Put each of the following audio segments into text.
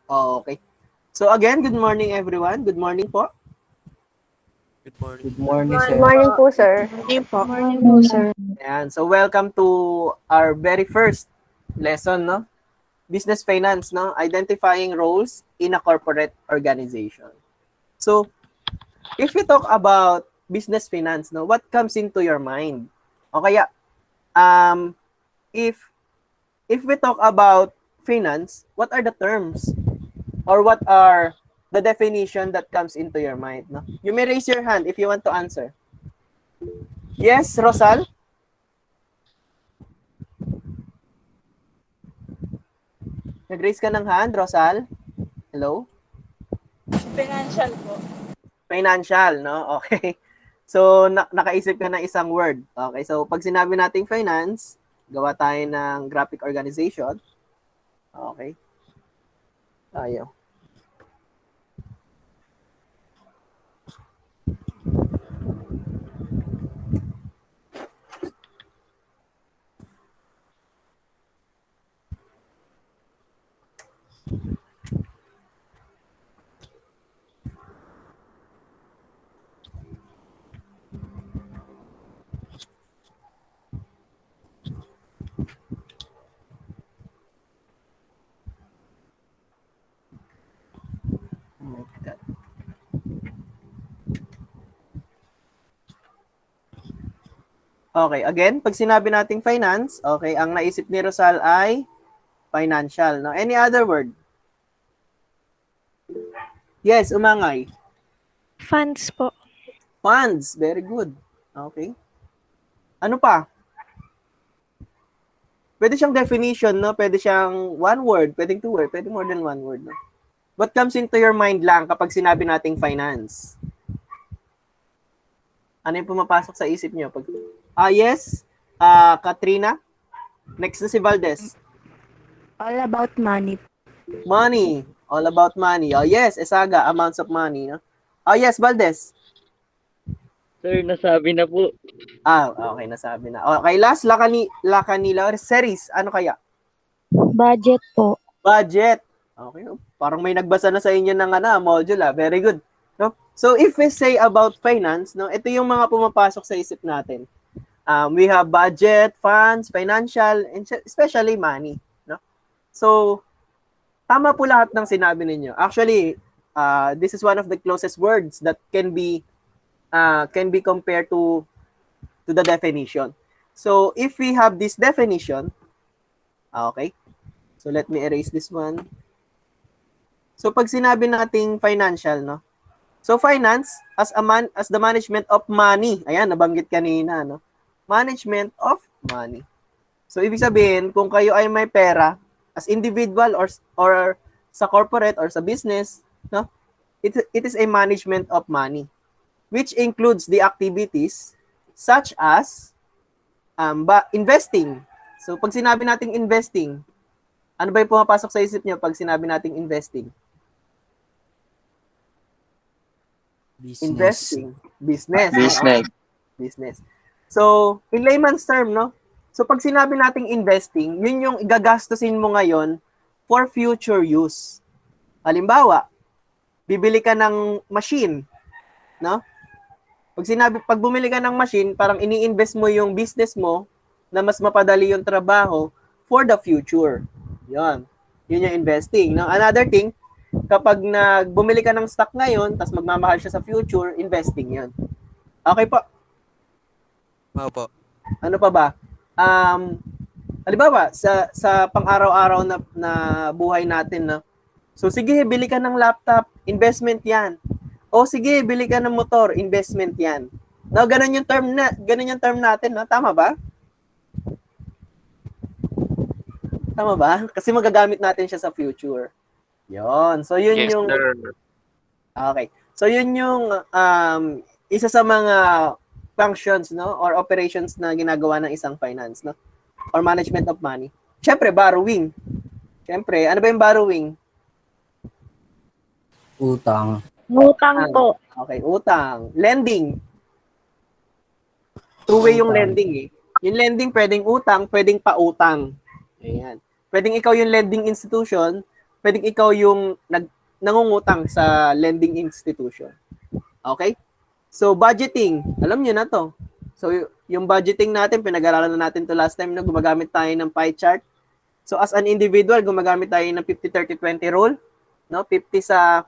Okay. So again, good morning everyone. Good morning po. Good morning Good po. morning, Good sir. morning po, sir. Morning po. Morning po, sir. Ayan. So welcome to our very first lesson, no? Business finance, no? Identifying roles in a corporate organization. So, if we talk about business finance, no, what comes into your mind? O kaya, um, if we talk about finance, what are the terms or what are the definition that comes into your mind? No? You may raise your hand if you want to answer. Yes, Rosal? Nag-raise ka ng hand, Rosal? Hello? Financial po. Financial, no? Okay. So, nakaisip ka ng isang word. Okay, so pag sinabi nating finance, gawa tayo ng graphic organization. Okay. Tayo. Oh my God. Okay, again, pag sinabi nating finance, okay, ang naisip ni Rosal ay financial, no? Any other word? Yes, umangay. Funds po. Funds, very good. Okay. Ano pa? Pwede siyang definition, no? Pwede siyang one word, pwedeng two word, pwede more than one word, no? What comes into your mind lang kapag sinabi nating finance? Ano yung pumapasok sa isip niyo? Yes, Katrina. Next na si Valdez. All about money. Money. All about money. Oh, yes, Esaga, amounts of money. No? Oh, yes, Valdez. Sir, nasabi na po. Okay, nasabi na. Okay, last, Lakanila. Series, ano kaya? Budget po. Budget. Okay, parang may nagbasa na sa inyo ng module. Very good. No? So, if we say about finance, no, ito yung mga pumapasok sa isip natin. We have budget, funds, financial, and especially money. No? So, tama po lahat ng sinabi ninyo. Actually, this is one of the closest words that can be compared to the definition. So, if we have this definition, okay, so let me erase this one. So, pag sinabi nating financial, no? So, finance, as the management of money. Ayan, nabanggit kanina, no? Management of money. So, ibig sabihin, kung kayo ay may pera, as individual or sa corporate or sa business, no? It is a management of money, which includes the activities such as investing. So, pag sinabi nating investing, ano ba yung pumapasok sa isip niyo pag sinabi nating investing? Business. Investing. Business. Business. Business. So, in layman's term, no? So, pag sinabi nating investing, yun yung igagastusin mo ngayon for future use. Halimbawa, bibili ka ng machine, no? Pag bumili ka ng machine, parang ini-invest mo yung business mo na mas mapadali yung trabaho for the future. Yun. Yun yung investing. No? Another thing, kapag bumili ka ng stock ngayon, tapos magmamahal siya sa future, investing yun. Okay po. Opo. Ano pa ba? Halimbawa, sa pang-araw-araw na buhay natin, no? So, sige, bili ka ng laptop, investment yan. O sige, bili ka ng motor, investment yan. No, ganun yung term natin, no? Tama ba? Tama ba? Kasi magagamit natin siya sa future. Yon. So, yun Yes, yung... sir. Okay. So, yun yung isa sa mga functions, no? Or operations na ginagawa ng isang finance, no? Or management of money. Siyempre, borrowing. Siyempre, ano ba yung borrowing? Utang. Utang po. Okay, utang. Lending. Two-way yung lending eh. Yung lending pwedeng utang, pwedeng pautang. Ayan. Pwedeng ikaw yung lending institution, pwedeng ikaw yung nangungutang sa lending institution. Okay? So, budgeting. Alam niyo na to. So, yung budgeting natin, pinag-aralan na natin to last time na gumagamit tayo ng pie chart. So, as an individual, gumagamit tayo ng 50-30-20 rule. No? 50 sa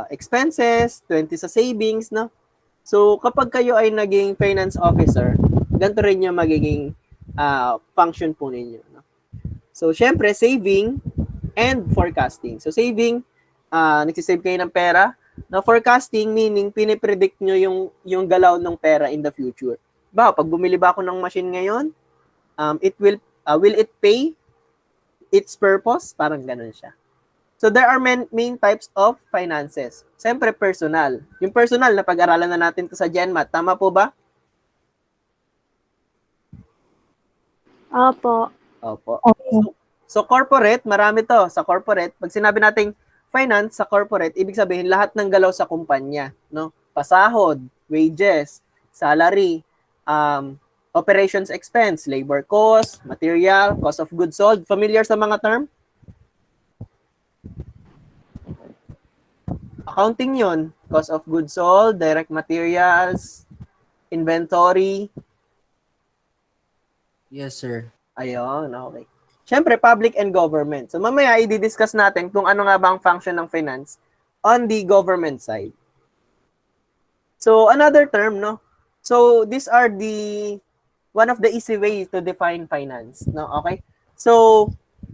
expenses, 20 sa savings. No? So, kapag kayo ay naging finance officer, ganito rin yung magiging function po ninyo. No? So, syempre, saving and forecasting. So, saving, nagsisave kayo ng pera. Now, forecasting, meaning, pinipredict nyo yung galaw ng pera in the future. Pag bumili ba ako ng machine ngayon, will it pay its purpose? Parang ganun siya. So, there are main types of finances. Siyempre, personal. Yung personal, na pag-aralan na natin to sa GenMat. Tama po ba? Opo. Opo. So, corporate, marami to. Sa corporate, pag sinabi nating finance sa corporate, ibig sabihin lahat ng galaw sa kumpanya. No? Pasahod, wages, salary, operations expense, labor cost, material, cost of goods sold. Familiar sa mga term? Accounting yun. Cost of goods sold, direct materials, inventory. Yes, sir. Ayun, okay. Siyempre, public and government. So, mamaya, i-discuss natin kung ano nga ba ang function ng finance on the government side. So, another term, no? So, these are one of the easy ways to define finance, no? Okay? So,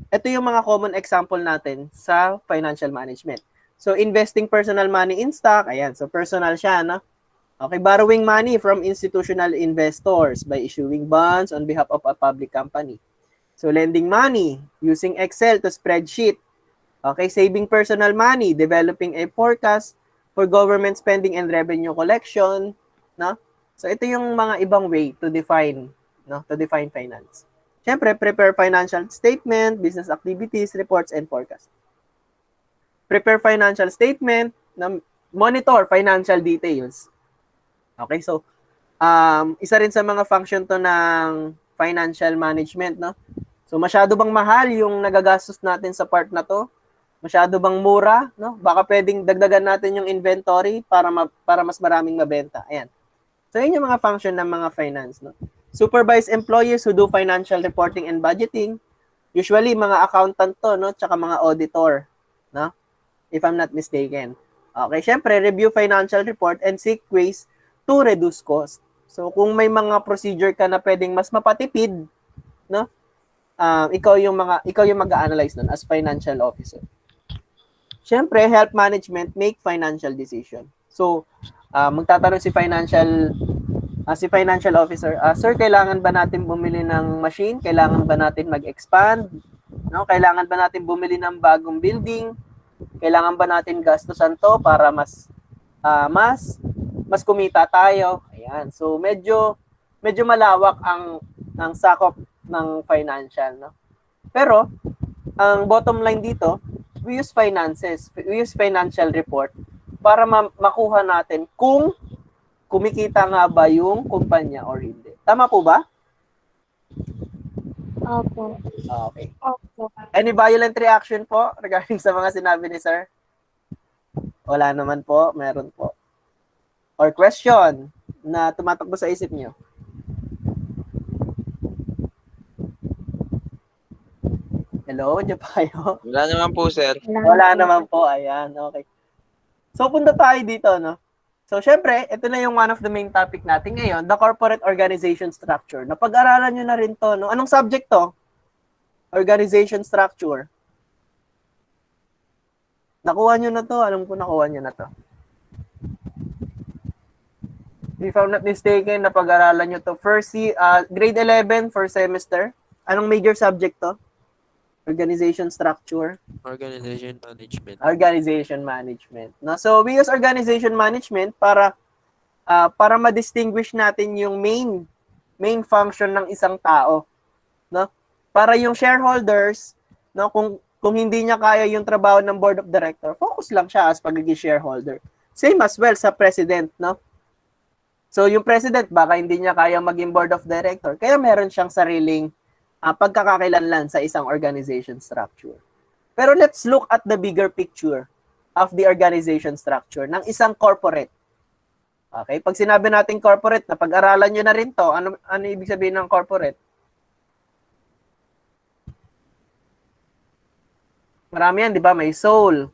ito yung mga common example natin sa financial management. So, investing personal money in stock. Ayan, so personal siya, no? Okay, borrowing money from institutional investors by issuing bonds on behalf of a public company. So, lending money, using Excel to spreadsheet. Okay, saving personal money, developing a forecast for government spending and revenue collection, no? So, ito yung mga ibang way to define, no? To define finance. Siyempre, prepare financial statement, business activities, reports, and forecast. Prepare financial statement, monitor financial details. Okay, so, isa rin sa mga function to ng financial management, no? So, masyado bang mahal yung nagagastos natin sa part na to? Masyado bang mura, no? Baka pwedeng dagdagan natin yung inventory para mas maraming mabenta. Ayan. So, yun yung mga function ng mga finance, no? Supervise employees who do financial reporting and budgeting. Usually, mga accountant to, no? Tsaka mga auditor, no? If I'm not mistaken. Okay, syempre, review financial report and seek ways to reduce cost. So, kung may mga procedure ka na pwedeng mas mapatipid, no? Ikaw yung mag-a-analyze nun as financial officer. Syempre, help management make financial decision. So, magtatanong si financial officer, sir, kailangan ba natin bumili ng machine? Kailangan ba natin mag-expand? No? Kailangan ba natin bumili ng bagong building? Kailangan ba natin gastusan to para mas kumita tayo? Ayan. So, medyo malawak ang sakop ng financial, no? Pero, ang bottom line dito, we use financial report para makuha natin kung kumikita nga ba yung kumpanya or hindi. Tama po ba? Opo. Okay. Opo. Any violent reaction po regarding sa mga sinabi ni sir? Wala naman po, meron po. Or question na tumatakbo sa isip niyo? Hello, diyan pa kayo? Wala naman po, sir. Wala naman po, ayan, okay. So, punta tayo dito, no? So, syempre, ito na yung one of the main topic natin ngayon, the corporate organization structure. Napag-aralan nyo na rin to, no? Anong subject to? Organization structure. Nakuha nyo na to? Alam ko nakuha nyo na to. If I'm not mistaken, napag-aralan nyo to. Grade 11 first semester. Anong major subject to? Organization structure. Organization management. Organization management. No? So, we use organization management para ma-distinguish natin yung main function ng isang tao, no? Para yung shareholders, no, kung hindi niya kaya yung trabaho ng board of director, focus lang siya as pagiging shareholder. Same as well sa president, no? So, yung president, baka hindi niya kaya maging board of director, kaya meron siyang sariling pagkakakilanlan sa isang organization structure. Pero let's look at the bigger picture of the organization structure ng isang corporate. Okay? Pag sinabi natin corporate, na pag-aralan nyo na rin to, ano ibig sabihin ng corporate? Marami yan, di ba? May sole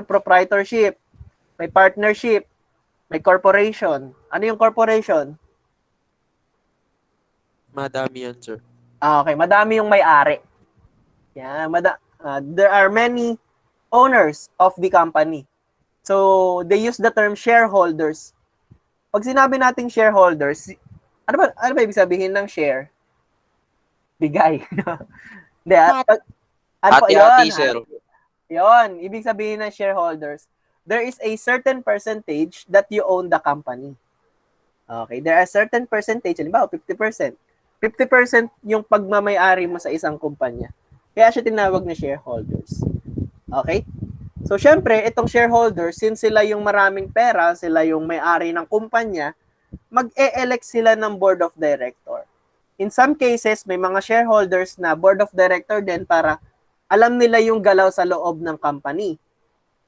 proprietorship, may partnership, may corporation. Ano yung corporation? Madami yan, sir. Okay, madami yung may-ari. Yan, there are many owners of the company. So, they use the term shareholders. Pag sinabi nating shareholders, ano ba ibig sabihin ng share? Bigay. Hindi, Hati-hati, sir. Yon, ibig sabihin ng shareholders, there is a certain percentage that you own the company. Okay, there are certain percentage, halimbawa 50%. 50% yung pagmamay-ari mo sa isang kumpanya. Kaya siya tinawag na shareholders. Okay? So, syempre, itong shareholders, since sila yung maraming pera, sila yung may-ari ng kumpanya, mag-e-elect sila ng board of director. In some cases, may mga shareholders na board of director din para alam nila yung galaw sa loob ng company.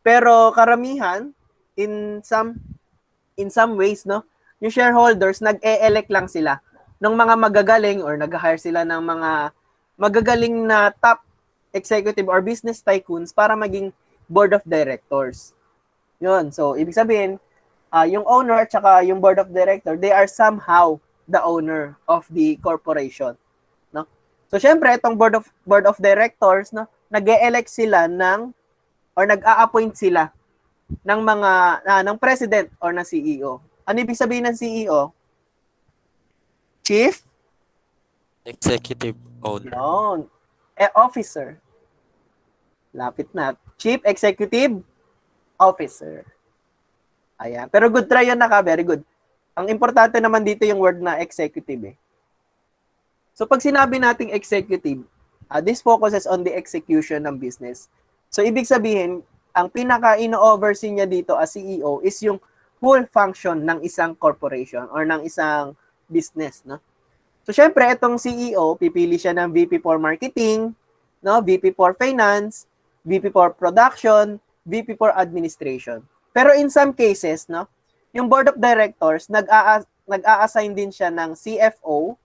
Pero karamihan, in some ways, no, yung shareholders, nag-e-elect lang sila ng mga magagaling or nag-hire sila ng mga magagaling na top executive or business tycoons para maging board of directors. Yun. So, ibig sabihin, yung owner at saka yung board of director, they are somehow the owner of the corporation. No? So, syempre, itong board of directors, no, nag-e-elect sila or nag-a-appoint sila ng ng president or ng CEO. Ano ibig sabihin ng CEO? Chief Executive owner. Yun. Officer. Lapit na. Chief Executive Officer. Ayan. Pero good try yun very good. Ang importante naman dito yung word na executive eh. So pag sinabi nating executive, this focuses on the execution ng business. So ibig sabihin, ang pinaka-ino-oversee niya dito as CEO is yung full function ng isang corporation or ng isang business, no? So syempre, itong CEO, pipili siya ng VP for marketing, no? VP for finance, VP for production, VP for administration. Pero in some cases, no, yung board of directors nag-a-assign din siya ng CFO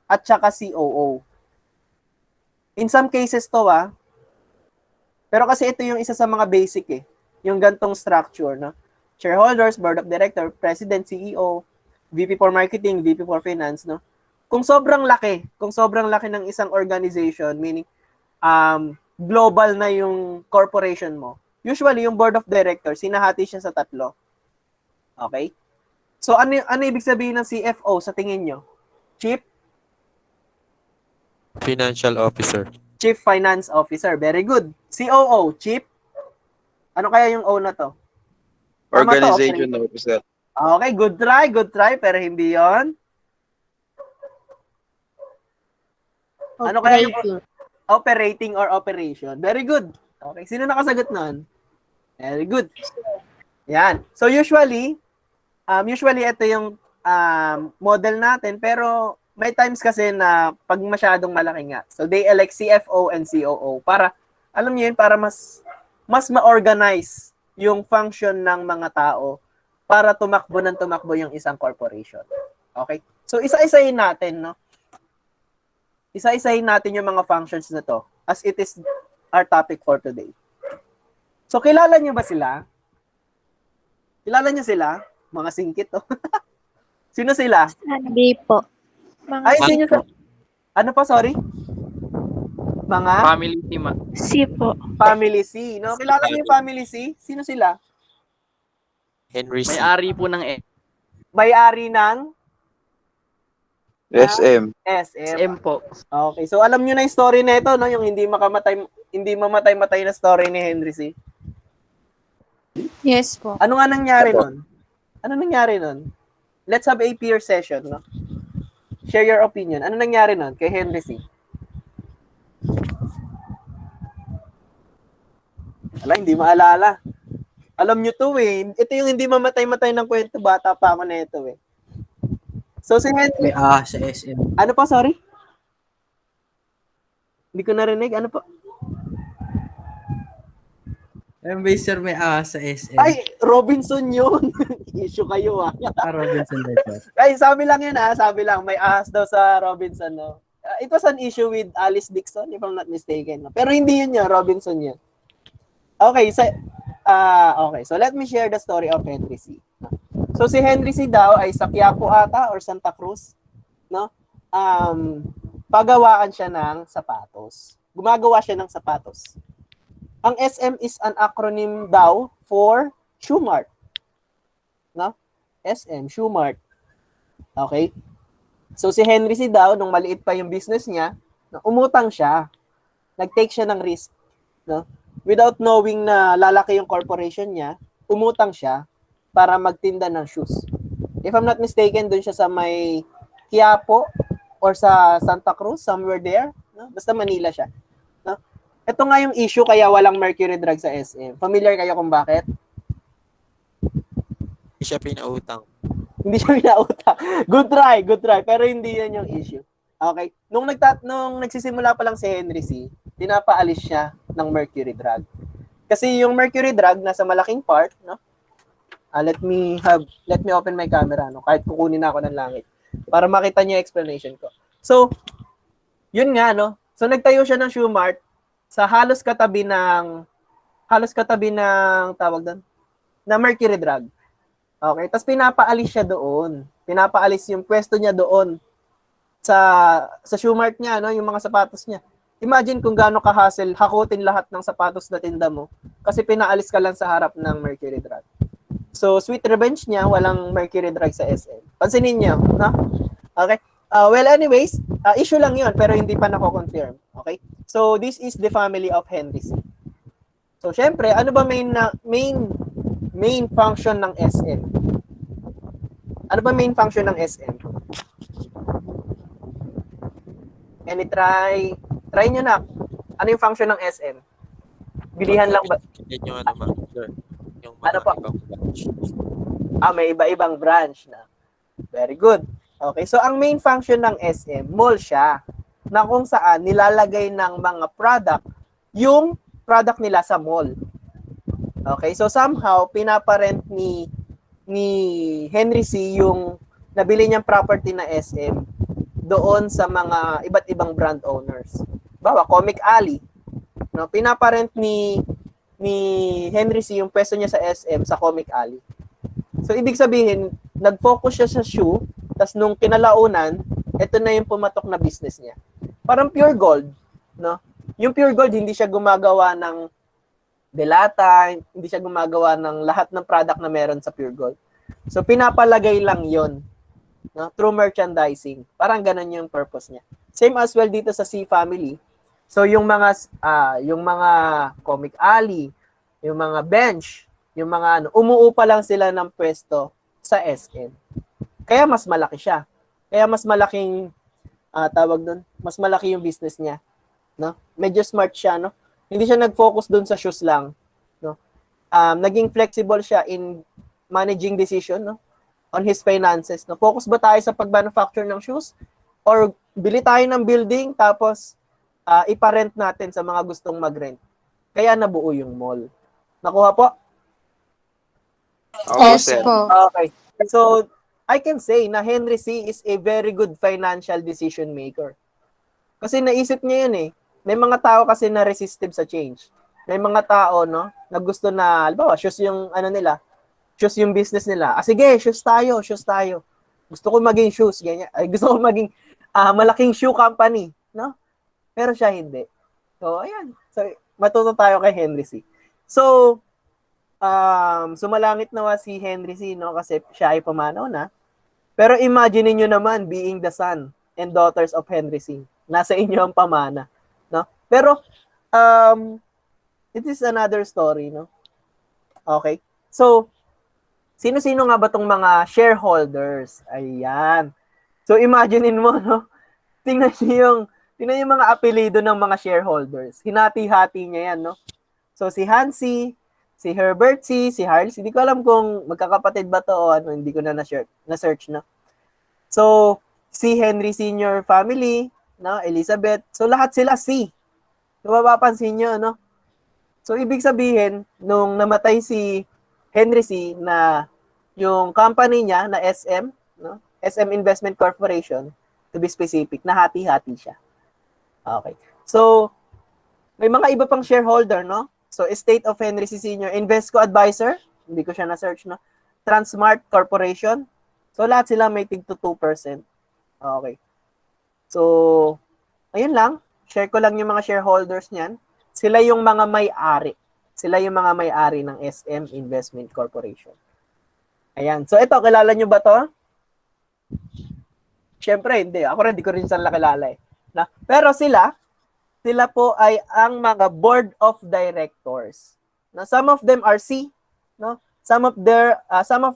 at saka COO. In some cases to pero kasi ito yung isa sa mga basic yung gantong structure, no? Shareholders, board of director, president, CEO, VP for marketing, VP for finance, no? Kung sobrang laki ng isang organization, meaning global na yung corporation mo, usually yung board of directors, sinahati siya sa 3. Okay? So ano ibig sabihin ng CFO sa tingin nyo? Chief Financial officer. Chief Finance Officer. Very good. COO, Chief? Ano kaya yung O na to? Tama to, Organization officer. Okay, good try, pero hindi yon. Ano kaya yung operating or operation? Very good. Okay, sino nakasagot nun? Very good. Yan. So usually ito yung model natin, pero may times kasi na pag masyadong malaki nga. So they elect CFO and COO para, alam niyo yun, para mas ma-organize yung function ng mga tao para tumakbo yung isang corporation. Okay? So isa-isahin natin, no? Isa-isahin natin yung mga functions na to as it is our topic for today. So kilala niyo ba sila? Kilala niyo sila? Mga singkit, oh. Sino sila? Hindi po. Ay, sino sa... Ano pa, sorry? Mga? Family team. Si po. Family C, no? Kilala niyo yung Family C? Sino sila? Henry C. May-ari po ng May-ari ng SM. SM. SM po. Okay, so alam niyo na yung story nito, no? Yung hindi mamatay na story ni Henry C. Yes po. Ano nga nangyari nun? Let's have a peer session, no? Share your opinion. Ano nangyari nun kay Henry C? Hindi maalala. Alam nyo to eh. Ito yung hindi mamatay-matay ng kwento. Bata pa ako na ito eh. So si Henry... Sa SM. Ano pa, sorry? Hindi ko narinig. Ano po? Base sir, may ahas sa SM. Ay, Robinson yun. Issue kayo ah. Robinson din sir. Ay, sabi lang yun ah. Sabi lang, may ahas daw sa Robinson. No? It was an issue with Alice Dixon, if I'm not mistaken. No? Pero hindi yun yun, Robinson yun. Okay, so let me share the story of Henry C. So si Henry C daw ay sa Quiapo ata or Santa Cruz, no? Pagawaan siya ng sapatos. Gumagawa siya ng sapatos. Ang SM is an acronym daw for Shoe Mart. No? SM, Shoe Mart. Okay? So si Henry C daw, nung maliit pa yung business niya, umutang siya. Nag-take siya ng risk. No? Without knowing na lalaki yung corporation niya, umutang siya para magtinda ng shoes. If I'm not mistaken, dun siya sa may Quiapo or sa Santa Cruz, somewhere there. No? Basta Manila siya. No? Ito nga yung issue kaya walang mercury drug sa SM. Familiar kayo kung bakit? Hindi siya pinautang. Hindi siya pinautang. Good try. Pero hindi yan yung issue. Okay? Nung nagsisimula pa lang si Henry C., pinapaalis siya ng mercury drug. Kasi yung mercury drug nasa malaking part, no? Let me open my camera, no? Kahit kukunin na ako ng langit para makita niyo yung explanation ko. So, yun nga, no? So, nagtayo siya ng Shoe Mart sa halos katabi ng tawag doon, na mercury drug. Okay? Tapos pinapaalis siya doon. Pinapaalis yung pwesto niya doon sa Shoe Mart niya, no? Yung mga sapatos niya. Imagine kung gaano ka-hassle hakutin lahat ng sapatos na tinda mo kasi pinaalis ka lang sa harap ng mercury drug. So, sweet revenge niya, walang mercury drug sa SM. Pansinin niyo, no? Okay? Well, anyways, issue lang yun, pero hindi pa nako-confirm. Okay? So, this is the family of Henry C. So, syempre, ano ba main function ng SM? Ano ba main function ng SM? Try nyo na. Ano yung function ng SM? Bilihan lang ba? Yan yung ano ba, sir? Yung Ano mga po? ibang branch. May iba-ibang branch na. Very good. Okay, so ang main function ng SM, mall siya, na kung saan nilalagay ng mga product, yung product nila sa mall. Okay, so somehow, pinaparent ni Henry C. yung nabili niyang property na SM doon sa mga iba't ibang brand owners. Bawa, Comic Alley. No, pinaparent ni Henry C. yung pwesto niya sa SM sa Comic Alley. So, ibig sabihin, nag-focus siya sa shoe, tas nung kinalaunan, ito na yung pumatok na business niya. Parang Pure Gold, no? Yung Pure Gold, hindi siya gumagawa ng delata, hindi siya gumagawa ng lahat ng product na meron sa Pure Gold. So, pinapalagay lang yon, no? Through merchandising. Parang ganun yung purpose niya. Same as well dito sa C Family. So, yung mga Comic Alley, yung mga bench, yung mga umuupa lang sila ng pwesto sa SM. Kaya mas malaki siya. Kaya mas malaking mas malaki yung business niya, no? Medyo smart siya, no? Hindi siya nag-focus doon sa shoes lang, no? Naging flexible siya in managing decision, no? On his finances, no? Focus ba tayo sa pag-manufacture ng shoes or bili tayo ng building tapos ipa-rent natin sa mga gustong mag-rent? Kaya nabuo yung mall. Nakuha po? Oo, sir. Okay. So, I can say na Henry C. is a very good financial decision maker. Kasi naisip niya yun eh. May mga tao kasi na resistive sa change. May mga tao, no, na gusto na, halimbawa, shoes yung shoes yung business nila. Sige, shoes tayo. Gusto ko maging shoes, ganyan. Ay, gusto ko maging malaking shoe company, no? Pero siya hindi. So, ayan. So, matuto tayo kay Henry C. So, sumalangit nawa si Henry C, no? Kasi siya ay pumanaw na. Pero imagine niyo naman being the son and daughters of Henry C. Nasa inyo ang pamana, no? Pero, it is another story, no? Okay. So, sino-sino nga ba tong mga shareholders? Ayan. So, imaginein mo, no? Tingnan niyo yung mga apelido ng mga shareholders. Hinati-hati niya yan, no? So, si Hansi, si Herbert C, si Harley C. Hindi ko alam kung magkakapatid ba to o ano, hindi ko na na-search, no? So, si Henry Senior family, no? Elizabeth. So, lahat sila C. Kung mapapansin nyo, no? So, ibig sabihin, nung namatay si Henry C. na yung company niya na SM, no? SM Investment Corporation, to be specific, nahati-hati siya. Okay. So, may mga iba pang shareholder, no? So, Estate of Henry C. Sr., Invesco Advisor, hindi ko siya na-search, no? Transmart Corporation. So, lahat sila may tig to 2%. Okay. So, ayun lang. Share ko lang yung mga shareholders niyan. Sila yung mga may-ari. Sila yung mga may-ari ng SM Investment Corporation. Ayan. So, ito, kilala nyo ba to? Siyempre, hindi. Ako rin, di ko rin sila kilala eh. Na? Pero sila po ay ang mga board of directors. Na some of them are C, no? Some of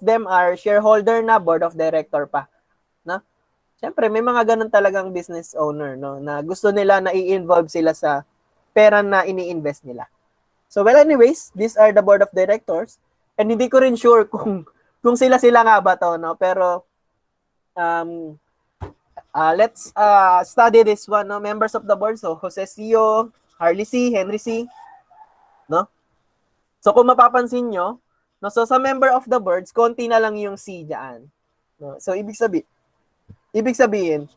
them are shareholder na board of director pa, no? Siyempre, may mga ganun talagang business owner, no, na gusto nila na i-involve sila sa pera na ini-invest nila. So, well, anyways, these are the board of directors. And hindi ko rin sure kung sila nga ba to, no? Pero, let's study this one, no? Members of the board. So, Jose Cio, Harley C, Henry C, no? So, kung mapapansin nyo, no, so sa member of the boards, konti na lang yung C dyan. No? So, ibig sabihin,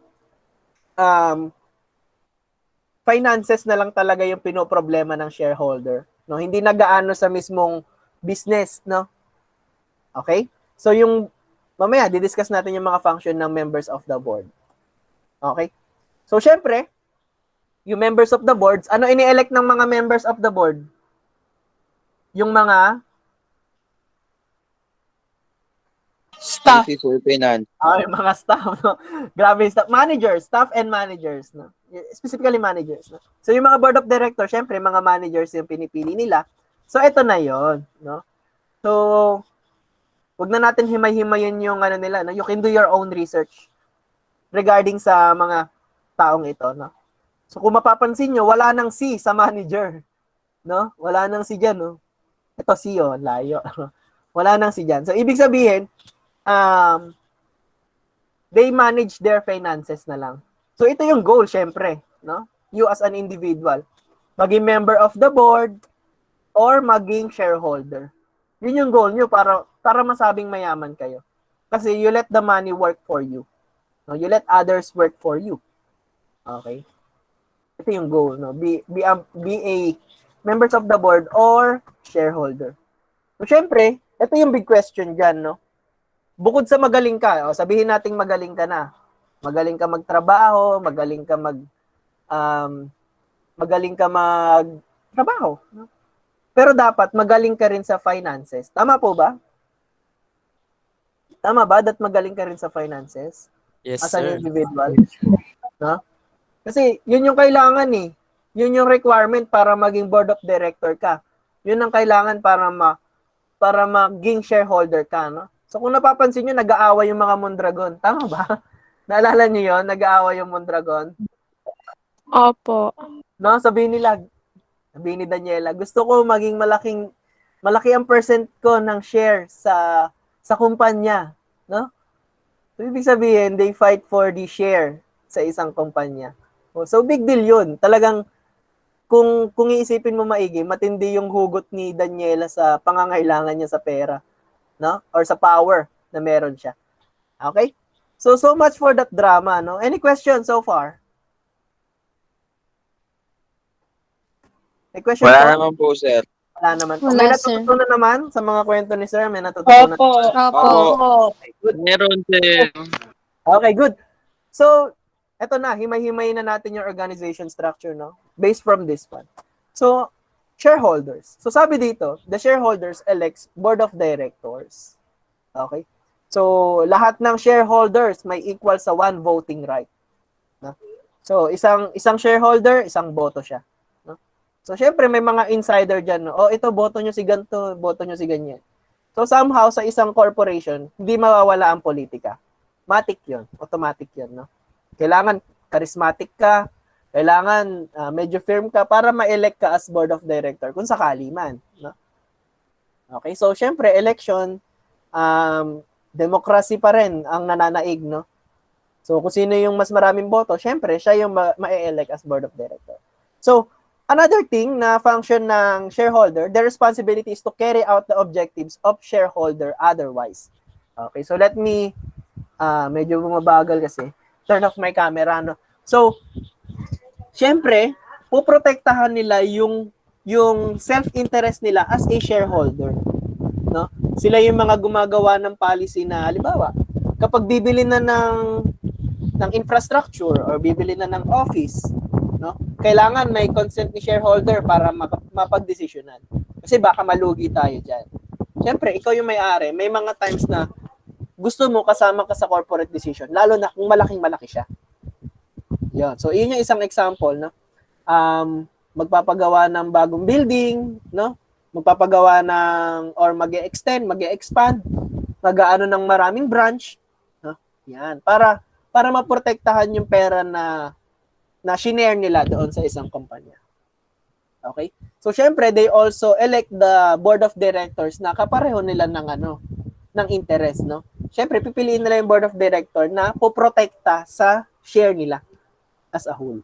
finances na lang talaga yung pinoproblema ng shareholder. No? Hindi nagaano sa mismong business, no? Okay? So, mamaya, didiscuss natin yung mga function ng members of the board. Okay? So, syempre, yung members of the boards, ano ini-elect ng mga members of the board? Yung mga Staff. for finance. yung mga staff, no? Grabe, staff. Managers, staff and managers, no? Specifically managers, no? So, yung mga board of directors, syempre, mga managers yung pinipili nila. So, ito na yon, no? So, wag na natin himay-himayin yung ano nila, no? You can do your own research regarding sa mga taong ito, no? So, kung mapapansin nyo, wala nang C sa manager, no? Wala nang C dyan, no? Ito C, oh, layo. Wala nang C dyan. So, ibig sabihin, they manage their finances na lang. So, ito yung goal, syempre, no? You as an individual, maging member of the board or maging shareholder. Yun yung goal nyo para masabing mayaman kayo. Kasi you let the money work for you. No? You let others work for you. Okay? Ito yung goal, no? Be a members of the board or shareholder. So, syempre, ito yung big question dyan, no? Bukod sa magaling ka, sabihin nating magaling ka na. Magaling ka magtrabaho, magaling ka magtrabaho. No? Pero dapat magaling ka rin sa finances. Tama po ba? Tama ba that magaling ka rin sa finances? Yes, As sir. an individual? No? Kasi yun yung kailangan eh. Yun yung requirement para maging board of director ka. Yun ang kailangan para maging shareholder ka, no? So kung napapansin nyo, nag-aaway yung mga Mondragon. Tama ba? Naalala nyo yun? Nag-aaway yung Mondragon. Opo. No? Sabihin ni Daniela, gusto ko maging malaki ang percent ko ng share sa kumpanya. No? So, ibig sabihin, they fight for the share sa isang kumpanya. So, big deal yun. Talagang, kung iisipin mo maigi, matindi yung hugot ni Daniela sa pangangailangan niya sa pera. No? Or sa power na meron siya. Okay? So much for that drama, no? Any questions so far? May question Wala po? naman po, sir. Wala naman. Wala, May sir. natutunan naman sa mga kwento ni Sir? May natutunan? Opo. Good. Meron, sir. Okay, good. So, eto na, himay-himay na natin yung organization structure, no? Based from this one. So, shareholders. So, sabi dito, the shareholders elects board of directors. Okay? So, lahat ng shareholders may equal sa one voting right. No? So, isang shareholder, isang boto siya. No? So, syempre, may mga insider dyan. No? Oh, ito, boto nyo si ganito, boto nyo si ganyan. So, somehow, sa isang corporation, hindi mawawala ang politika. Matic yun. Automatic yun. No? Kailangan charismatic ka, kailangan medyo firm ka para ma-elect ka as board of director kung sakali man. No? Okay, so syempre, election, democracy pa rin ang nananaig. No? So kung sino yung mas maraming boto, syempre, siya yung ma-elect as board of director. So, Another thing na function ng shareholder, their responsibility is to carry out the objectives of shareholder otherwise. Okay, so let me, medyo bumabagal kasi, turn off my camera, no? So, syempre, puprotektahan nila yung self-interest nila as a shareholder, no? Sila yung mga gumagawa ng policy na, halimbawa, kapag bibili na ng infrastructure or bibili na ng office, no? Kailangan may consent ni shareholder para mapagdesisyonan. Kasi baka malugi tayo diyan. Siyempre, ikaw yung may-ari, may mga times na gusto mo kasama ka sa corporate decision, lalo na kung malaking-malaki siya. Yun. So, yun yung isang example, no? Magpapagawa ng bagong building, no? Magpapagawa ng, or mag-e-extend, mag-e-expand, mag-aano ng maraming branch, no? Yan. Para maprotektahan yung pera na shinare nila doon sa isang kumpanya. Okay? So, syempre, they also elect the board of directors na kapareho nila ng interest, no? Syempre, pipiliin nila yung board of director na poprotekta sa share nila as a whole.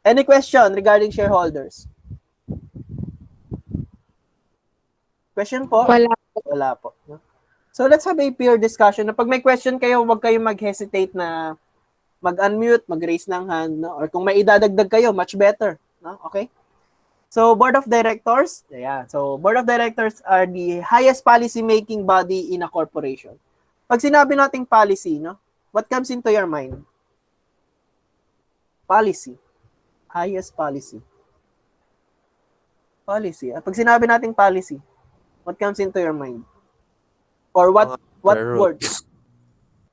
Any question regarding shareholders? Question po? Wala. Wala po. No? So, let's have a pure discussion. Pag may question kayo, huwag kayong mag-hesitate na mag-unmute, mag-raise ng hand, no? Or kung may idadagdag kayo, much better, no? Okay? So, board of directors, yeah. So, board of directors are the highest policy-making body in a corporation. Pag sinabi nating policy, no? What comes into your mind? Policy. Highest policy. Policy. Pag sinabi nating policy, what comes into your mind? Or what word? Rules.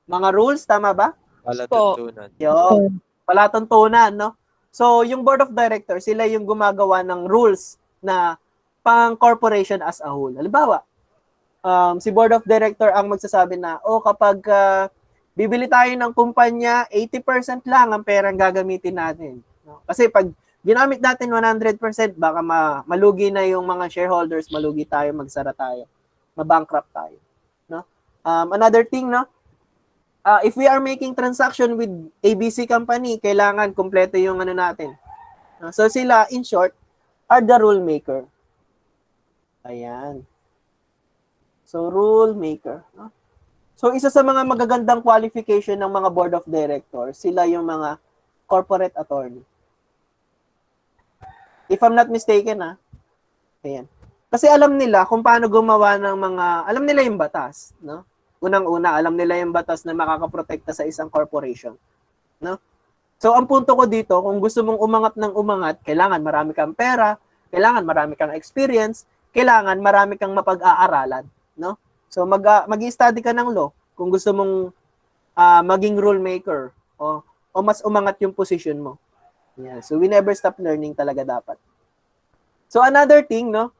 Mga rules, tama ba? Palatuntunan. Yung palatuntunan, no? So, yung board of directors, sila yung gumagawa ng rules na pang corporation as a whole. Halimbawa, si board of director ang magsasabi na, kapag bibili tayo ng kumpanya, 80% lang ang perang gagamitin natin. No? Kasi pag ginamit natin 100%, baka malugi na yung mga shareholders, malugi tayo, magsara tayo, mabankrupt tayo. No? Another thing, no? If we are making transaction with ABC company, kailangan kompleto yung natin. So sila, in short, are the rule maker. Ayan. So rule maker. No? So isa sa mga magagandang qualification ng mga board of directors, sila yung mga corporate attorney. If I'm not mistaken, ayan. Kasi alam nila kung paano gumawa ng alam nila yung batas, no? Unang-una, alam nila yung batas na makakaprotekta sa isang corporation. No? So, ang punto ko dito, kung gusto mong umangat ng umangat, kailangan marami kang pera, kailangan marami kang experience, kailangan marami kang mapag-aaralan. No? So, mag-i-study ka ng law kung gusto mong maging rule maker o mas umangat yung position mo. Yeah. So, we never stop learning talaga dapat. So, another thing, no?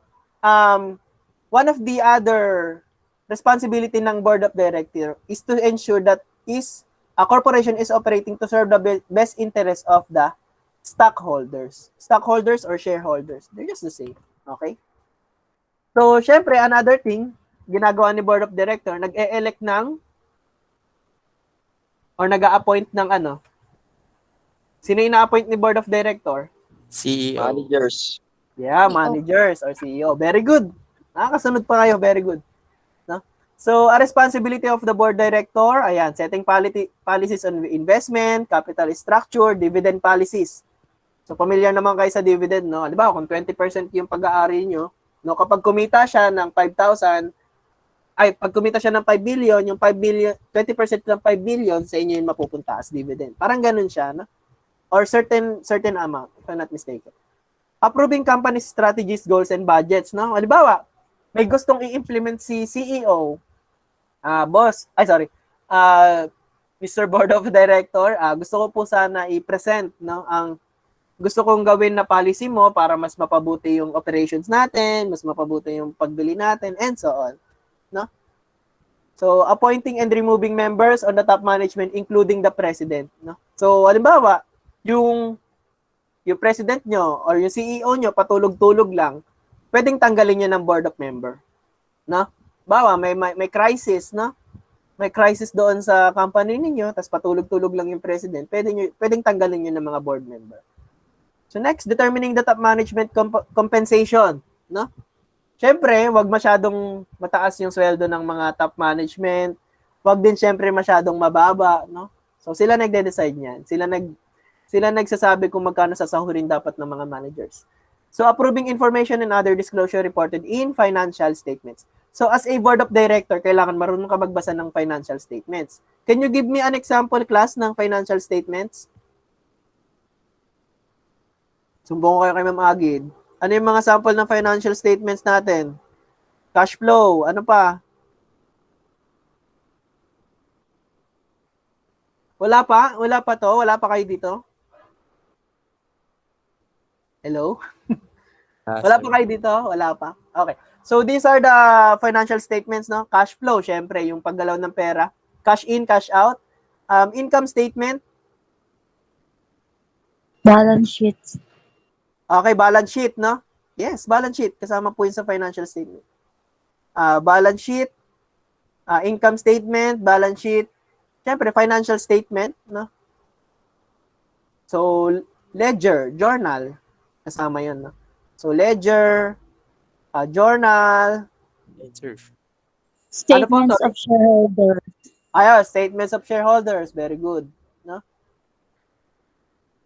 One of the other responsibility ng board of director is to ensure that a corporation is operating to serve the best interest of the stockholders. Stockholders or shareholders. They're just the same. Okay? So, syempre, another thing, ginagawa ni board of director, nag-e-elect or nag-a-appoint ng Sino yung na-appoint ni board of director? CEO. Managers. Yeah, managers or CEO. Very good. Nakakasunod pa kayo. Very good. No? So, a responsibility of the board director, ayan, setting policies on investment, capital structure, dividend policies. So, familiar naman kayo sa dividend, no? Di ba, kung 20% yung pag-aari nyo, no, kapag kumita siya ng 5,000, pag kumita siya ng 5 billion, yung 5 billion, 20% ng 5 billion sa inyo yung mapupunta as dividend. Parang ganun siya, no? Or certain amount, if I'm not mistaken. Approving company strategies, goals, and budgets, no? Halimbawa, may gustong i-implement si CEO, Mr. Board of Director, gusto ko po sana i-present, no, ang gusto kong gawin na policy mo para mas mapabuti yung operations natin, mas mapabuti yung pagbili natin, and so on, no? So, appointing and removing members on the top management, including the president, no? So, halimbawa, yung president nyo or yung CEO nyo patulog-tulog lang, pwedeng tanggalin nyo ng board of member, no? Bawa, may crisis, no? May crisis doon sa company ninyo, tapos patulog-tulog lang yung president, pwedeng tanggalin nyo ng mga board member. So next, determining the top management compensation, no? Siyempre, wag masyadong mataas yung sweldo ng mga top management. Wag din siyempre masyadong mababa, no? So sila nagde-decide niyan. Sila nagsasabi kung magkano sasahurin dapat ng mga managers. So approving information and other disclosure reported in financial statements. So as a board of director, kailangan marunong ka magbasa ng financial statements. Can you give me an example, class, ng financial statements? Sumbong ko kayo kay Ma'am Agid. Ano yung mga sample ng financial statements natin? Cash flow, ano pa? Wala pa? Wala pa to? Wala pa kayo dito? Hello? Wala pa kayo dito? Wala pa? Okay. So these are the financial statements, no? Cash flow, syempre, yung paggalaw ng pera. Cash in, cash out. Income statement. Balance sheets. Okay, balance sheet, no? Yes, balance sheet. Kasama po yun sa financial statement. Balance sheet, income statement, balance sheet. Siyempre, financial statement, no? So, ledger, journal. Kasama yun, no? So, ledger, journal. Statements sorry? of shareholders. Statements of shareholders. Very good, no?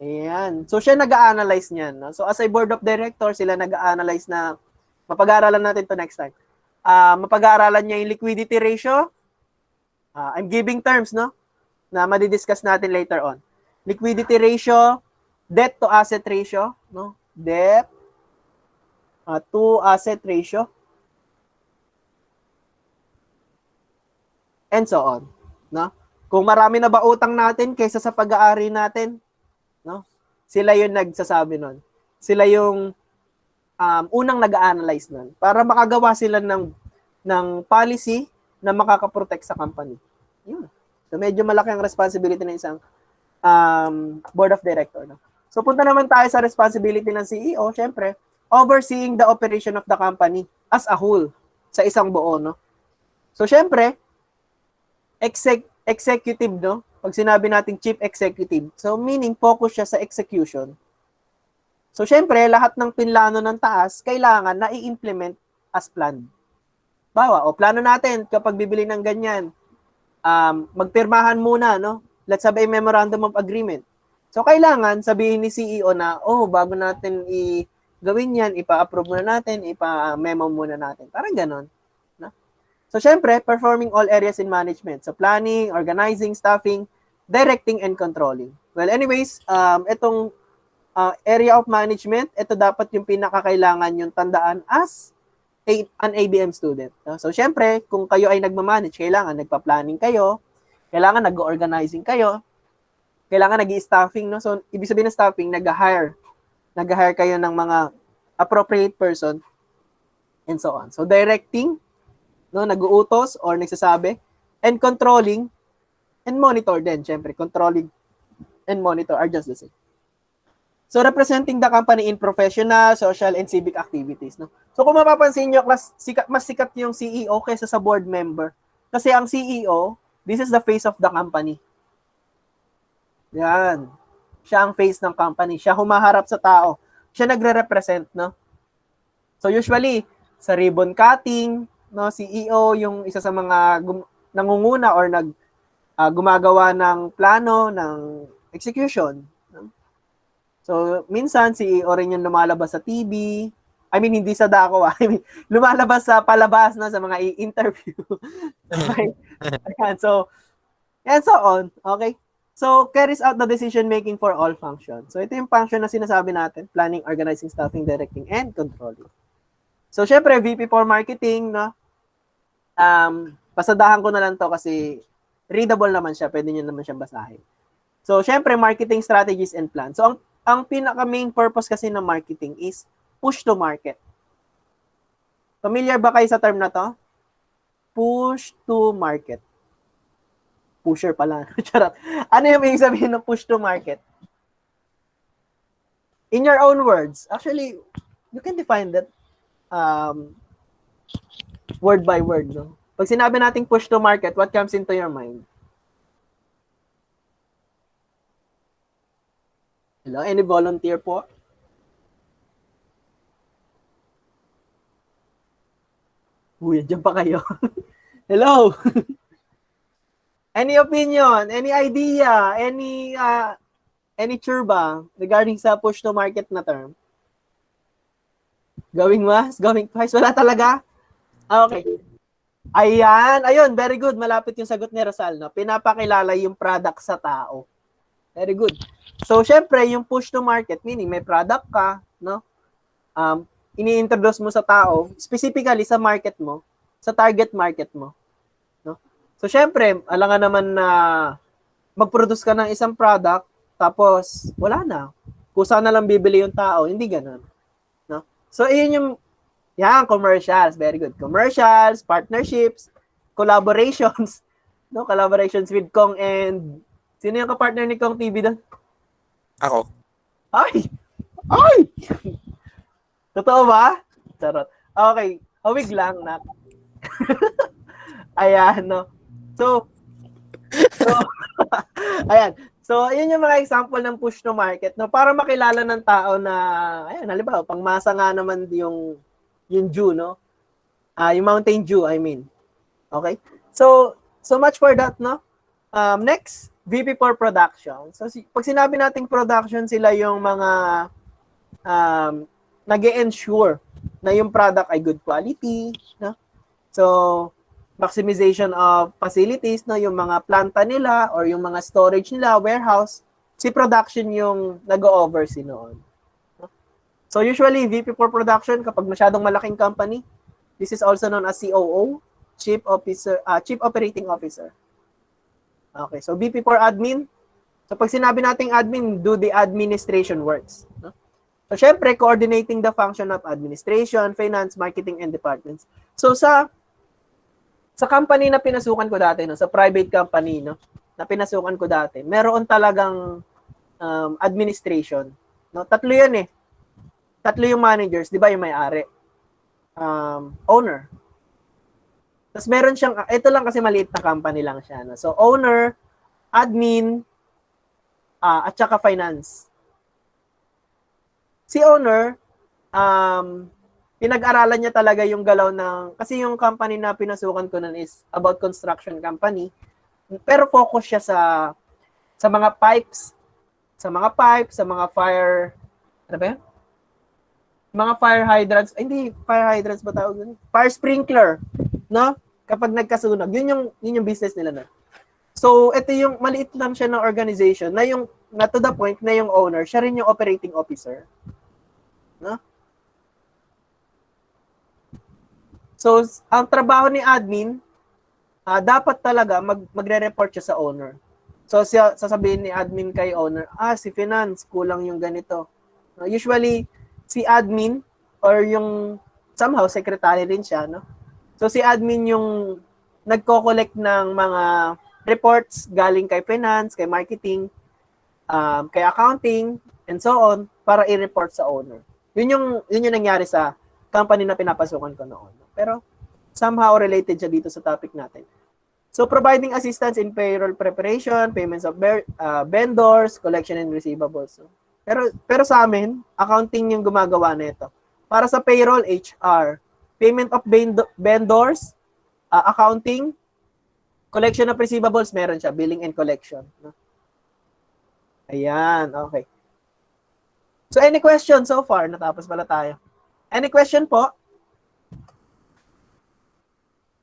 Ayan. So, siya nag-a-analyze niyan. No? So, as a board of directors, sila nag-a-analyze na, mapag-aaralan natin to next time. Mapag-aaralan niya yung liquidity ratio. I'm giving terms, no? Na madidiscuss natin later on. Liquidity ratio, debt to asset ratio, no? Debt to asset ratio. And so on, no? Kung marami na ba utang natin kaysa sa pag-aari natin, no? Sila yung nagsasabi nun. Sila yung unang nag-a-analyze nun para makagawa sila ng policy na makakaprotect sa company. Yun. So medyo malaki ang responsibility ng isang board of director. No? So punta naman tayo sa responsibility ng CEO, syempre, overseeing the operation of the company as a whole sa isang buo. No? So syempre, executive, no? Pag sinabi nating chief executive, so meaning focus siya sa execution. So syempre, lahat ng pinlano ng taas, kailangan na i-implement as planned. Bawa, plano natin kapag bibili ng ganyan, magpirmahan muna, no? Let's have a memorandum of agreement. So kailangan sabihin ni CEO na, bago natin gawin yan, ipa-approve muna natin, ipa-memo muna natin. Parang ganon. So, syempre, performing all areas in management. So, planning, organizing, staffing, directing, and controlling. Well, anyways, itong area of management, ito dapat yung pinakakailangan yung tandaan as an ABM student. So, syempre, kung kayo ay nagmamanage, kailangan nagpa-planning kayo, kailangan nag-organizing kayo, kailangan nag-i-staffing. No? So, ibig sabihin ng staffing, nag-hire kayo ng mga appropriate person, and so on. So, directing, no, nag-uutos or nagsasabi, and controlling and monitor din. Siyempre, controlling and monitor are just the same. So, representing the company in professional, social, and civic activities. No? So, kung mapapansin nyo, mas sikat yung CEO kaysa sa board member. Kasi ang CEO, this is the face of the company. Yan. Siya ang face ng company. Siya humaharap sa tao. Siya nagre-represent, no? So, usually, sa ribbon cutting, no, CEO yung isa sa mga nangunguna or gumagawa ng plano ng execution. No? So, minsan CEO rin yung lumalabas sa TV. I mean, hindi sa dako. I mean, lumalabas sa palabas, no, sa mga interview. Okay? Ayan, so, and so on. Okay? So, carries out the decision making for all functions. So, ito yung function na sinasabi natin: planning, organizing, staffing, directing, and controlling. So, syempre, VP for marketing, no? Pasadahan ko na lang to kasi readable naman siya. Pwede nyo naman siyang basahin. So, syempre, marketing strategies and plans. So, ang pinaka-main purpose kasi ng marketing is push to market. Familiar ba kayo sa term na to? Push to market. Pusher pala. Charot. Ano yung ibig sabihin ng push to market? In your own words, actually, you can define that word by word, no? Pag sinabi nating push to market, what comes into your mind? Hello? Any volunteer po? Uy, dyan pa kayo. Hello? Any opinion? Any idea? Any churba regarding sa push to market na term? Going mas? Going twice? Wala talaga? Okay. Ayan. Ayun, very good. Malapit yung sagot ni Rosal. No? Pinapakilala yung product sa tao. Very good. So, syempre, yung push to market, meaning may product ka, no? Ini-introduce mo sa tao, specifically sa market mo, sa target market mo. No? So, syempre, alam nga naman na mag-produce ka ng isang product, tapos wala na. Kusa na lang bibili yung tao, hindi ganun. No? So, iyon yung, commercials. Very good. Commercials, partnerships, collaborations, no? Collaborations with Kong and, sino yung kapartner ni Kong TV doon? Ako. Ay! Ay! Totoo ba? Charot. Okay. Hawig lang, nak. Ayan, no? So, ayan. So, yun yung mga example ng push to market, no? Para makilala ng tao na, ayan, halimbawa, pangmasa nga naman yung Dew, no? Yung Mountain Dew, I mean. Okay? So much for that, no? Next, VP for production. So, pag sinabi nating production, sila yung mga nag-ensure na yung product ay good quality, no? So, maximization of facilities, no? Yung mga planta nila or yung mga storage nila, warehouse, si production yung nag-oversee noon. No? So, usually, VP for production, kapag masyadong malaking company, this is also known as COO, Chief Operating Officer. Okay, so VP for admin. So pag sinabi nating admin, do the administration works. No? So syempre, coordinating the function of administration, finance, marketing, and departments. So sa company na pinasukan ko dati, no, sa private company, no, na pinasukan ko dati, meron talagang administration. No? Tatlo yan eh. Tatlo yung managers, di ba, yung may-ari. Owner. Tapos meron siyang, ito lang kasi maliit na company lang siya. No? So, owner, admin, at saka finance. Si owner, pinag-aralan niya talaga yung galaw ng, kasi yung company na pinasukan ko nun is about construction company. Pero focus siya sa mga pipes, sa mga fire, ano ba yan? Mga fire hydrants, hindi, fire hydrants ba tawag yun? Fire sprinkler, no? Kapag nagkasunog, yun yung business nila na. So, ito yung maliit lang siya ng organization na to the point na yung owner, siya rin yung operating officer. No? So, ang trabaho ni admin, dapat talaga magre-report siya sa owner. So, sasabihin ni admin kay owner, si finance, kulang yung ganito. No? Usually, si admin or yung somehow secretary rin siya, no? So, si admin yung nagko-collect ng mga reports galing kay finance, kay marketing, kay accounting, and so on, para i-report sa owner. Yun yung nangyari sa company na pinapasukan ko noon. Pero, somehow related siya dito sa topic natin. So, providing assistance in payroll preparation, payments of vendors, collection and receivables. So, pero sa amin, accounting yung gumagawa nito. Para sa payroll, HR. Payment of vendors, accounting, collection of receivables, meron siya, billing and collection. No? Ayan, okay. So, any question so far? Natapos pala tayo. Any question po?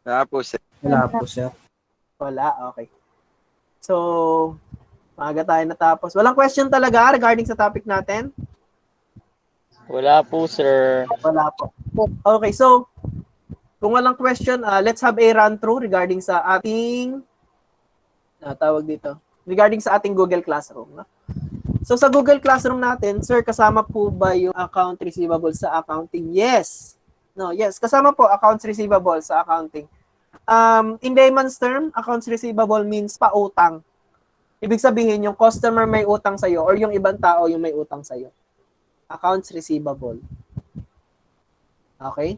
Wala po, sir. Wala po, sir. Wala, okay. So, maaga tayo natapos. Walang question talaga regarding sa topic natin? Wala po, sir. Wala po. Okay, so, kung walang question, let's have a run-through regarding sa ating, regarding sa ating Google Classroom. No? So, sa Google Classroom natin, sir, kasama po ba yung account receivable sa accounting? Yes. No, yes. Kasama po accounts receivable sa accounting. In layman's term, accounts receivable means pautang. Ibig sabihin, yung customer may utang sa'yo or yung ibang tao yung may utang sa'yo. Accounts receivable. Okay?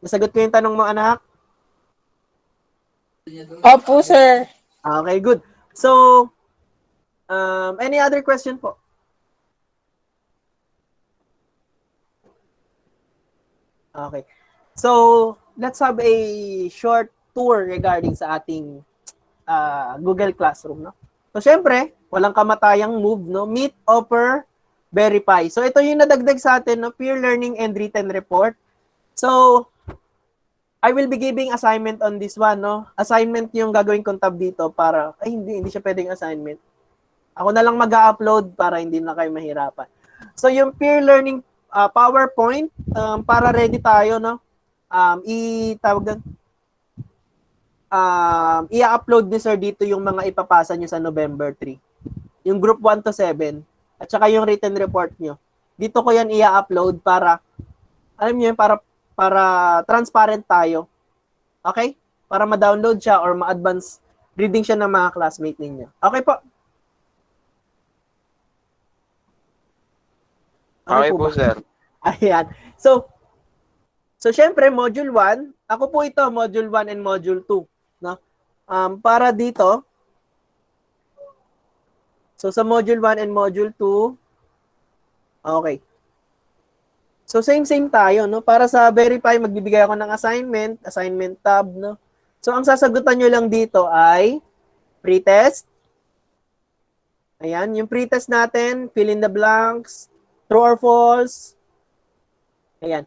Nasagot ko yung tanong mo, anak? Opo, sir. Okay, good. So, any other question po? Okay. So, let's have a short tour regarding sa ating Google Classroom, no? So, syempre, walang kamatayang move, no? Meet, offer, verify. So, ito yung nadagdag sa atin, no? Peer learning and written report. So, I will be giving assignment on this one, no? Assignment yung gagawin kong tab dito para, hindi siya pwedeng assignment. Ako na lang mag-upload para hindi na kayo mahirapan. So, yung peer learning PowerPoint, para ready tayo, no? I-upload ni sir dito yung mga ipapasa nyo sa November 3. Yung group 1 to 7. At saka yung written report nyo. Dito ko yan i-upload para, alam nyo yun, para transparent tayo. Okay? Para ma-download siya or ma-advance reading siya ng mga classmate ninyo. Okay po? Okay po, ba? sir. Ayan. So, syempre, Module 1, ako po ito, Module 1 and Module 2. No? Para dito, so sa Module 1 and Module 2, okay. So, same tayo, no? Para sa verify, magbibigay ako ng assignment tab, no? So, ang sasagutan nyo lang dito ay pretest. Ayan, yung pretest natin, fill in the blanks, true or false. Ayan.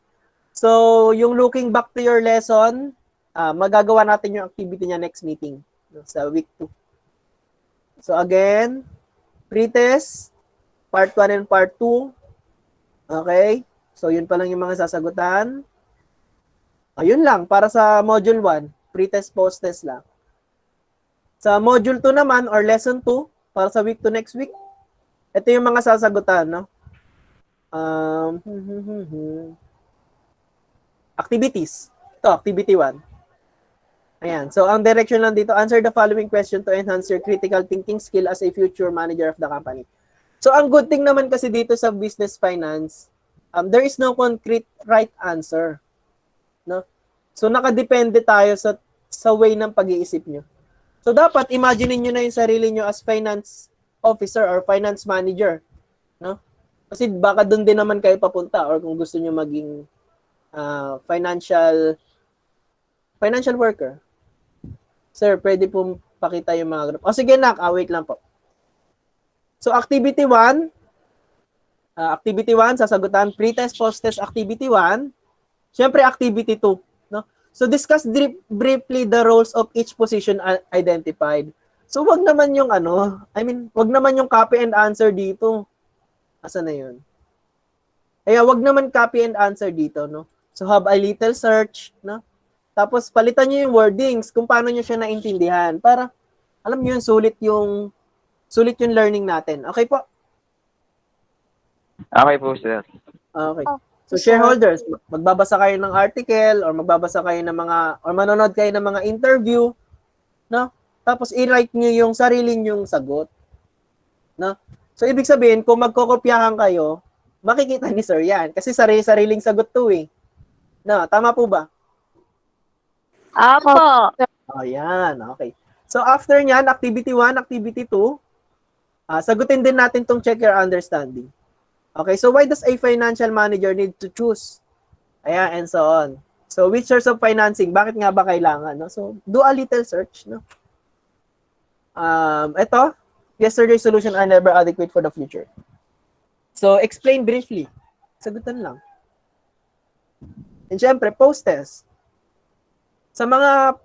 So, yung looking back to your lesson, magagawa natin yung activity niya next meeting, no? Sa week 2. So, again, pretest, part 1 and part 2. Okay? So, yun pa lang yung mga sasagutan. Ayun lang, para sa Module 1, pretest, post-test lang. Sa Module 2 naman, or Lesson 2, para sa week to next week, ito yung mga sasagutan, no? Activities. Ito, Activity 1. Ayan. So, ang direction lang dito, answer the following question to enhance your critical thinking skill as a future manager of the company. So, ang good thing naman kasi dito sa business finance, there is no concrete right answer. No? So, nakadepende tayo sa way ng pag-iisip nyo. So, dapat imagine nyo na yung sarili nyo as finance officer or finance manager. No? Kasi baka doon din naman kayo papunta or kung gusto nyo maging financial worker. Sir, pwede po pakita yung mga group. O sige nak, wait lang po. So, activity 1, sasagutan, pretest, post-test, activity 1. Siyempre, activity 2. No? So, discuss briefly the roles of each position identified. So, wag naman yung wag naman yung copy and answer dito. Asa na yun? Kaya, wag naman copy and answer dito, no? So, have a little search, no? Tapos, palitan nyo yung wordings kung paano nyo siya naintindihan para, alam nyo yun, sulit yung learning natin. Okay po? Okay po, sir. Okay. So, shareholders, magbabasa kayo ng article or magbabasa kayo ng or manonood kayo ng mga interview, no? Tapos, i-write nyo yung sarili nyong sagot, no? So, ibig sabihin, kung magkokopyahan kayo, makikita ni sir yan. Kasi sariling sagot to eh. No, tama po ba? Apo. Ayan, okay. So, after nyan, activity 1, activity 2, sagutin din natin tong check your understanding. Okay, so why does a financial manager need to choose? Ayan, and so on. So, which source of financing? Bakit nga ba kailangan? No? So, do a little search. No? Ito, yesterday's solution are never adequate for the future. So, explain briefly. Sagutan lang. And syempre, post-test. Sa mga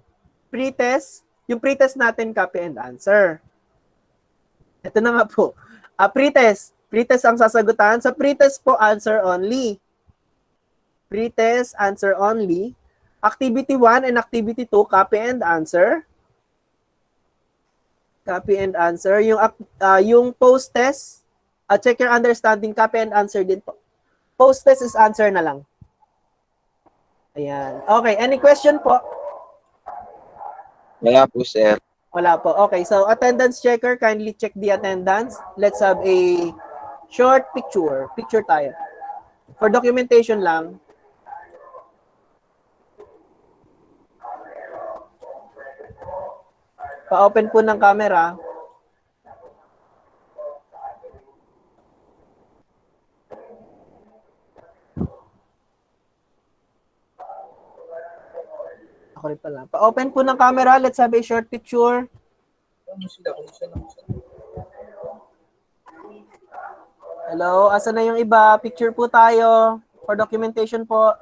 pre-test, yung pre-test natin, copy and answer. Ito na nga po. Pre-test. Pre-test ang sasagutan. Sa pre-test po, answer only. Pre-test, answer only. Activity 1 and activity 2, copy and answer. Copy and answer. Yung post-test, check your understanding, copy and answer din po. Post-test is answer na lang. Ayan. Okay, any question po? Wala po, sir. Wala po. Okay, so attendance checker, kindly check the attendance. Let's have a short picture. Picture tayo. For documentation lang. Pa-open po ng camera. Okay pala. Pa-open po ng camera. Let's have a short picture. Hello, asa na yung iba? Picture po tayo for documentation po.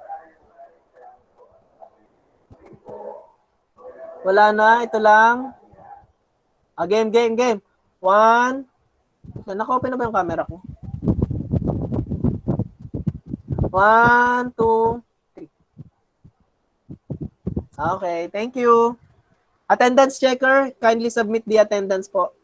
Wala na, ito lang. Game. 1. Naka-open na ba yung camera ko? 1, 2, 3. Okay, thank you. Attendance checker, kindly submit the attendance po.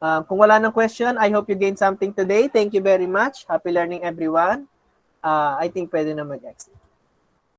Kung wala ng question, I hope you gained something today. Thank you very much. Happy learning, everyone. I think pwede na mag-exit.